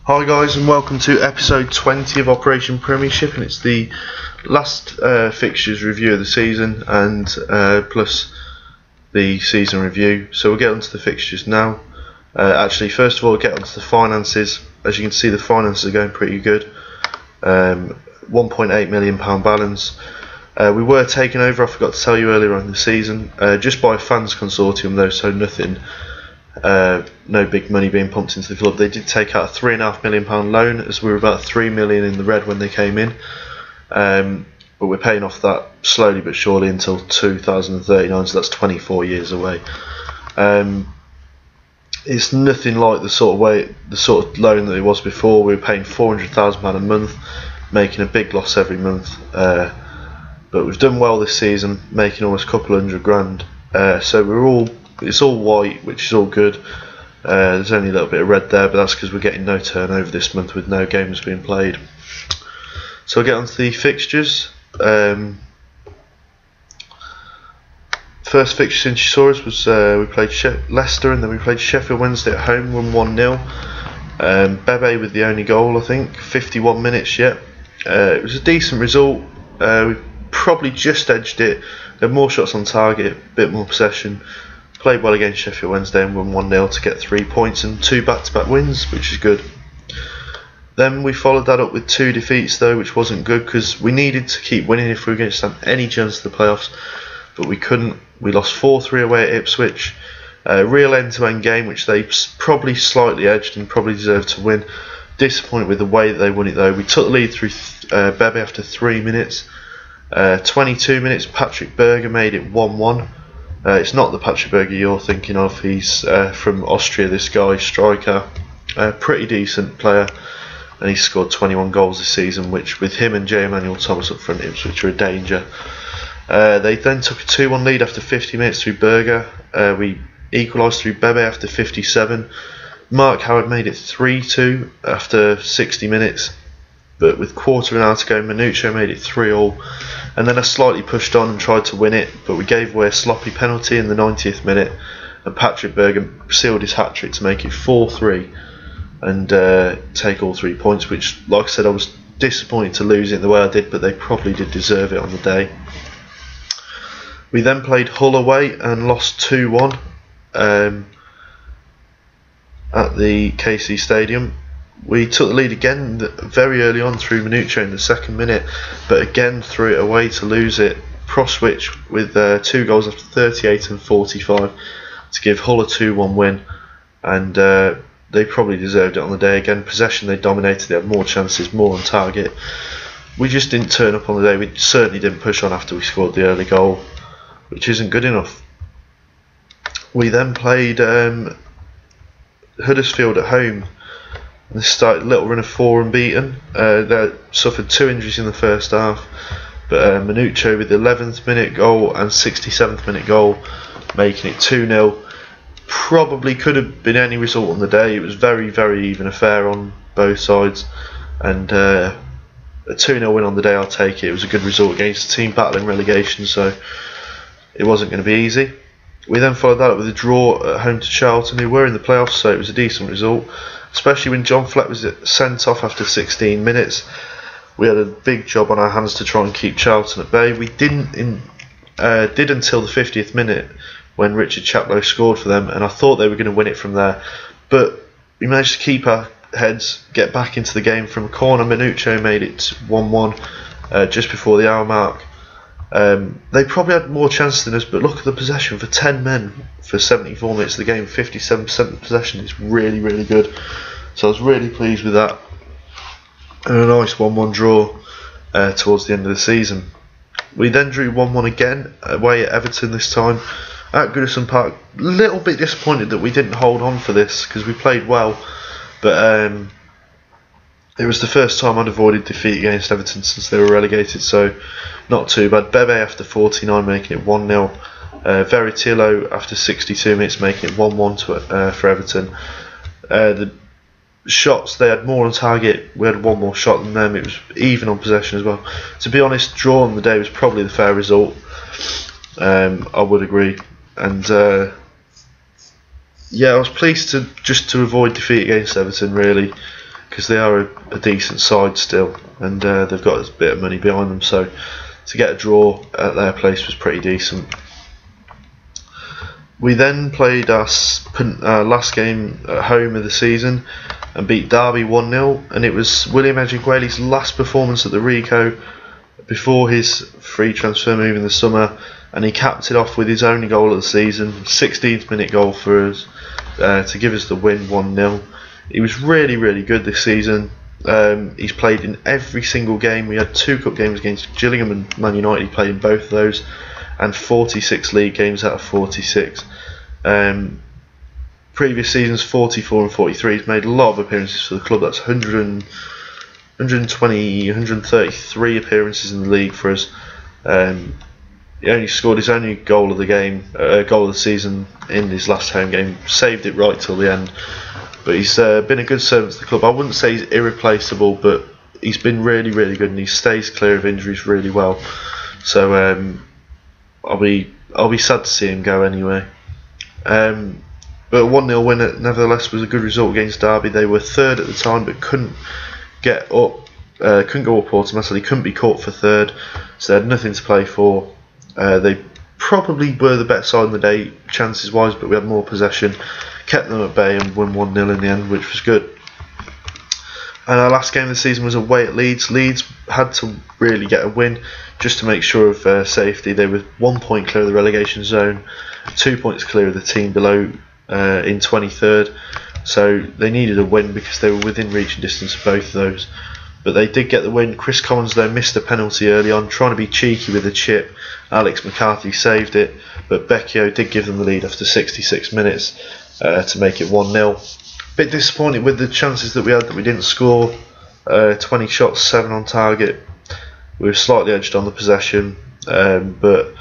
Hi guys, and welcome to episode 20 of Operation Premiership, and it's the last fixtures review of the season and plus the season review. So we'll get onto the fixtures now. Actually, first of all, get onto the finances. As you can see, the finances are going pretty good. £1.8 million balance. We were taken over, I forgot to tell you earlier on in the season, just by a fans consortium though, so nothing. No big money being pumped into the club. They did take out a £3.5 million loan, as we were about £3 million in the red when they came in, but we're paying off that slowly but surely until 2039, so that's 24 years away. It's nothing like the sort of loan that it was before. We were paying £400,000 a month, making a big loss every month, but we've done well this season, making almost a couple £100,000. So it's all white, which is all good. There's only a little bit of red there, but that's because we're getting no turnover this month with no games being played. So I'll get on to the fixtures. First fixture since you saw us was we played Leicester, and then we played Sheffield Wednesday at home, won 1-0. Bebe with the only goal, I think, 51 minutes yet. It was a decent result. We probably just edged it. There were more shots on target, a bit more possession. Played well against Sheffield Wednesday and won 1-0 to get 3 points and 2 back-to-back wins, which is good. Then we followed that up with 2 defeats though, which wasn't good because we needed to keep winning if we were going to stand any chance of the playoffs, but we couldn't. We lost 4-3 away at Ipswich. Real end-to-end game, which they probably slightly edged and probably deserved to win. Disappointed with the way that they won it though. We took the lead through Bebe after 3 minutes. 22 minutes, Patrick Berger made it 1-1. It's not the Patrick Berger you're thinking of. He's from Austria, this guy, striker. Pretty decent player, and he's scored 21 goals this season, which with him and J. Emmanuel Thomas up front, Ipswich are a danger. They then took a 2-1 lead after 50 minutes through Berger. We equalised through Bebe after 57. Mark Howard made it 3-2 after 60 minutes. But with quarter of an hour to go, Manuccio made it 3-3, and then I slightly pushed on and tried to win it, but we gave away a sloppy penalty in the 90th minute, and Patrick Berger sealed his hat-trick to make it 4-3 and take all 3 points, which, like I said, I was disappointed to lose it the way I did, but they probably did deserve it on the day. We then played Hull away and lost 2-1 at the KC Stadium. We took the lead again very early on through Manuccio in the 2nd minute, but again threw it away to lose it. Proswich with 2 goals after 38 and 45 to give Hull a 2-1 win, and they probably deserved it on the day. Again, possession, they dominated, they had more chances, more on target. We just didn't turn up on the day. We certainly didn't push on after we scored the early goal, which isn't good enough. We then played Huddersfield at home. They started a little run of 4 unbeaten. They suffered 2 injuries in the first half, but Manuccio with the 11th minute goal and 67th minute goal, making it 2-0. Probably could have been any result on the day. It was very, very even affair on both sides, and a 2-0 win on the day, I'll take it. It was a good result against a team battling relegation, so it wasn't going to be easy. We then followed that up with a draw at home to Charlton, who were in the playoffs, so it was a decent result, especially when John Fleck was sent off after 16 minutes. We had a big job on our hands to try and keep Charlton at bay. We did until the 50th minute when Richard Chaplow scored for them, and I thought they were going to win it from there, but we managed to keep our heads, get back into the game from a corner. Manuccio made it 1-1 just before the hour mark. They probably had more chances than us, but look at the possession for 10 men for 74 minutes of the game. 57% of possession is really, really good, so I was really pleased with that, and a nice 1-1 draw towards the end of the season. We then drew 1-1 again away at Everton, this time at Goodison Park. A little bit disappointed that we didn't hold on for this because we played well, but it was the first time I'd avoided defeat against Everton since they were relegated, so not too bad. Bebe after 49 making it 1-0. Veritillo after 62 minutes making it 1-1 for Everton. The shots, they had more on target. We had 1 more shot than them. It was even on possession as well. To be honest, draw on the day was probably the fair result. I would agree. And yeah, I was pleased to avoid defeat against Everton, really, because they are a decent side still, and they've got a bit of money behind them. So to get a draw at their place was pretty decent. We then played our last game at home of the season and beat Derby 1-0, and it was William Ejeagwali's last performance at the Rico before his free transfer move in the summer, and he capped it off with his only goal of the season, 16th minute goal for us to give us the win 1-0. He was really, really good this season. He's played in every single game. We had 2 cup games against Gillingham and Man United. He played in both of those, and 46 league games out of 46. Previous seasons 44 and 43. He's made a lot of appearances for the club. That's 133 appearances in the league for us. He only scored his only goal of the game, goal of the season in his last home game. Saved it right till the end. But he's been a good servant to the club. I wouldn't say he's irreplaceable, but he's been really, really good, and he stays clear of injuries really well. So I'll be sad to see him go anyway. But a 1-0 win nevertheless was a good result against Derby. They were third at the time, but couldn't get up, couldn't go up automatically, couldn't be caught for third, so they had nothing to play for. They probably were the better side in the day, chances wise, but we had more possession, kept them at bay, and won 1-0 in the end, which was good. And our last game of the season was away at Leeds. Leeds had to really get a win just to make sure of safety. They were 1 point clear of the relegation zone, 2 points clear of the team below in 23rd. So they needed a win because they were within reaching distance of both of those. But they did get the win. Chris Collins though missed a penalty early on, trying to be cheeky with a chip. Alex McCarthy saved it, but Becchio did give them the lead after 66 minutes to make it 1-0. Bit disappointed with the chances that we had that we didn't score. 20 shots, 7 on target. We were slightly edged on the possession, but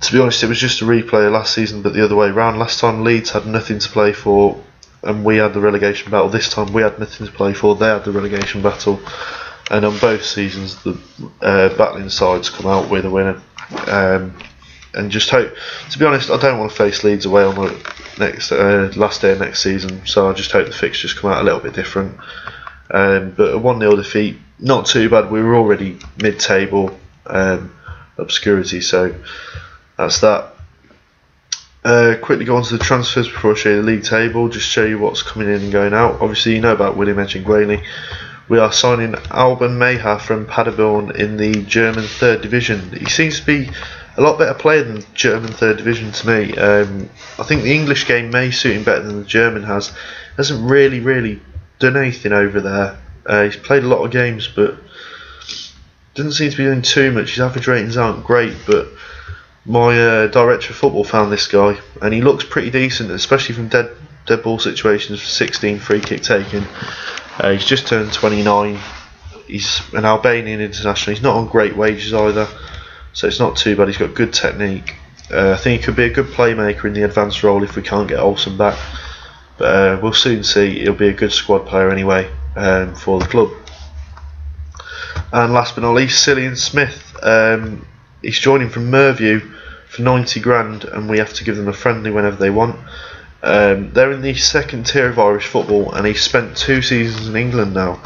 to be honest, it was just a replay of last season, but the other way around. Last time Leeds had nothing to play for, and we had the relegation battle. This time we had nothing to play for, they had the relegation battle. And on both seasons, the battling sides come out with a winner. And just hope, to be honest, I don't want to face Leeds away on the next last day of next season, so I just hope the fixtures come out a little bit different. But a 1-0 defeat, not too bad. We were already mid-table obscurity, so that's that. Quickly go on to the transfers before I show you the league table, just show you what's coming in and going out. Obviously you know about William Ejeagwali. We are signing Alban Meha from Paderborn in the German 3rd Division. He seems to be a lot better player than the German 3rd Division to me. I think the English game may suit him better than the German has. Hasn't really done anything over there. He's played a lot of games, but doesn't seem to be doing too much. His average ratings aren't great, but my director of football found this guy, and he looks pretty decent, especially from dead ball situations. 16 free kick taken. He's just turned 29. He's an Albanian international. He's not on great wages either, so it's not too bad. He's got good technique. I think he could be a good playmaker in the advanced role if we can't get Olsen back, but we'll soon see. He'll be a good squad player anyway for the club. And last but not least, Cillian Smith. He's joining from Merview for 90 grand, and we have to give them a friendly whenever they want. They're in the 2nd tier of Irish football, and he's spent 2 seasons in England now.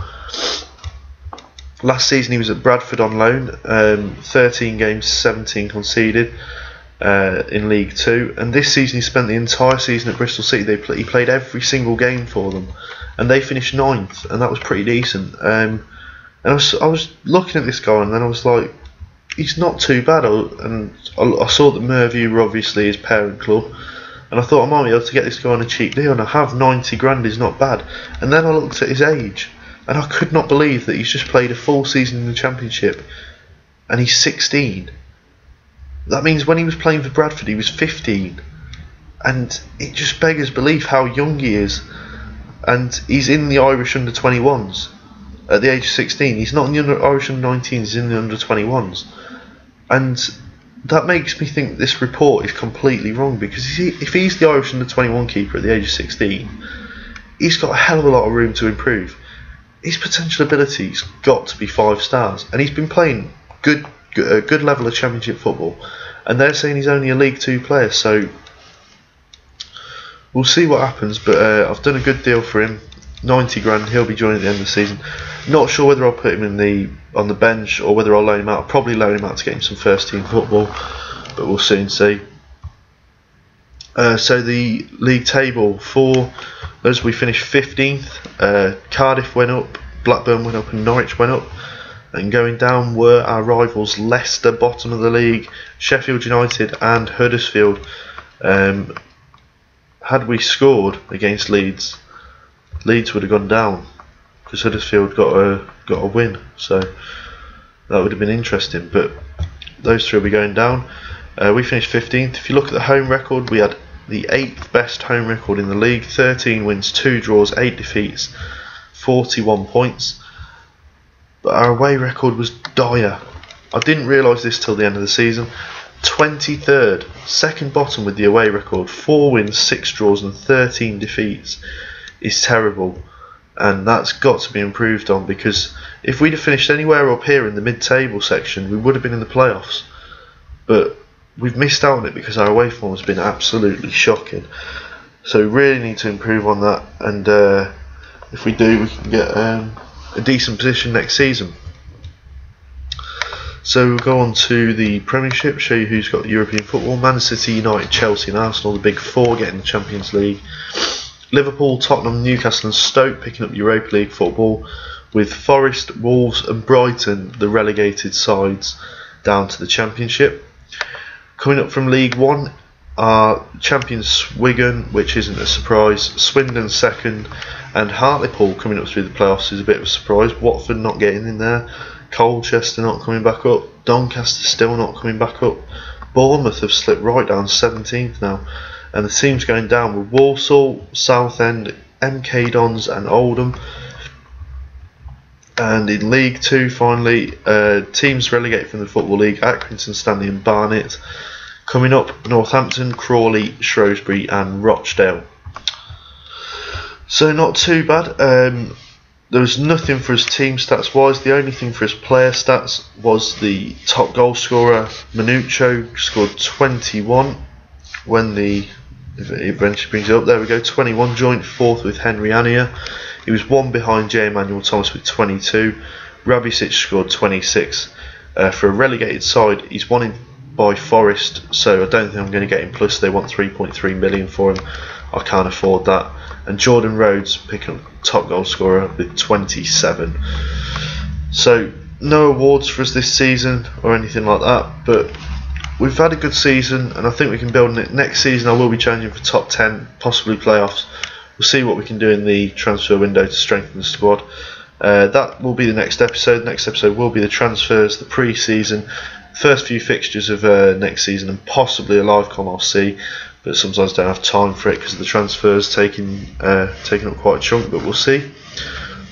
Last season he was at Bradford on loan, 13 games, 17 conceded in League 2, and this season he spent the entire season at Bristol City. He played every single game for them, and they finished 9th, and that was pretty decent. And I was looking at this guy, and then I was like, he's not too bad. And I saw that Merview were obviously his parent club, and I thought I might be able to get this guy on a cheap deal, and I have. 90 grand is not bad. And then I looked at his age, and I could not believe that he's just played a full season in the Championship, and he's 16. That means when he was playing for Bradford he was 15, and it just beggars belief how young he is. And he's in the Irish under-21s at the age of 16. He's not in the Irish under-19s, he's in the under-21s. And that makes me think this report is completely wrong, because if he's the Irish under-21 keeper at the age of 16, he's got a hell of a lot of room to improve. His potential ability's got to be 5 stars, and he's been playing a good level of Championship football, and they're saying he's only a League 2 player, so we'll see what happens. But I've done a good deal for him. 90 grand. He'll be joining at the end of the season. Not sure whether I'll put him on the bench or whether I'll loan him out. I'll probably loan him out to get him some first team football, but we'll soon see. So the league table for us, we finished 15th. Cardiff went up, Blackburn went up, and Norwich went up. And going down were our rivals Leicester, bottom of the league, Sheffield United and Huddersfield. Had we scored against Leeds, Leeds would have gone down because Huddersfield got a win, so that would have been interesting. But those three will be going down. We finished 15th. If you look at the home record, we had the 8th best home record in the league: 13 wins, 2 draws, 8 defeats, 41 points. But our away record was dire. I didn't realise this till the end of the season. 23rd, second bottom with the away record, 4 wins, 6 draws and 13 defeats is terrible, and that's got to be improved on, because if we'd have finished anywhere up here in the mid-table section, we would have been in the playoffs. But we've missed out on it because our away form has been absolutely shocking. So we really need to improve on that, and if we do, we can get a decent position next season. So we'll go on to the Premiership, show you who's got the European football. Man City, United, Chelsea and Arsenal, the big four, getting the Champions League. Liverpool, Tottenham, Newcastle and Stoke picking up Europa League football, with Forest, Wolves and Brighton, the relegated sides, down to the Championship. Coming up from League One are champions Wigan, which isn't a surprise, Swindon second, and Hartlepool coming up through the playoffs is a bit of a surprise. Watford not getting in there, Colchester not coming back up, Doncaster still not coming back up, Bournemouth have slipped right down 17th now, and the teams going down were Walsall, Southend, MK Dons and Oldham. And in League 2 finally, teams relegated from the Football League: Accrington, Stanley and Barnet. Coming up, Northampton, Crawley, Shrewsbury and Rochdale. So not too bad. There was nothing for us team stats wise. The only thing for us player stats was the top goal scorer. Manucho scored 21 when it eventually brings it up. There we go, 21, joint fourth with Henry Ania. He was one behind J. Emmanuel Thomas with 22. Rabicic scored 26. For a relegated side, he's won in by Forest, so I don't think I'm going to get him. Plus they want 3.3 million for him. I can't afford that. And Jordan Rhodes picking up top goal scorer with 27. So no awards for us this season or anything like that, but we've had a good season and I think we can build on it. Next season I will be challenging for top 10, possibly playoffs. We'll see what we can do in the transfer window to strengthen the squad. That will be the next episode. The next episode will be the transfers, the pre-season, first few fixtures of next season, and possibly a live com, I'll see. But sometimes I don't have time for it because the transfers taking up quite a chunk, but we'll see.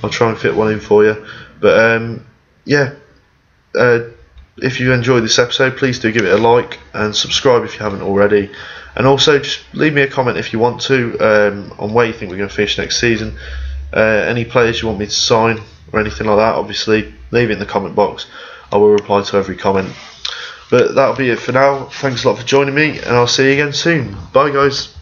I'll try and fit one in for you. But if you enjoyed this episode, please do give it a like and subscribe if you haven't already. And also just leave me a comment if you want to on where you think we're going to finish next season. Any players you want me to sign or anything like that, obviously leave it in the comment box. I will reply to every comment. But that'll be it for now. Thanks a lot for joining me, and I'll see you again soon. Bye guys.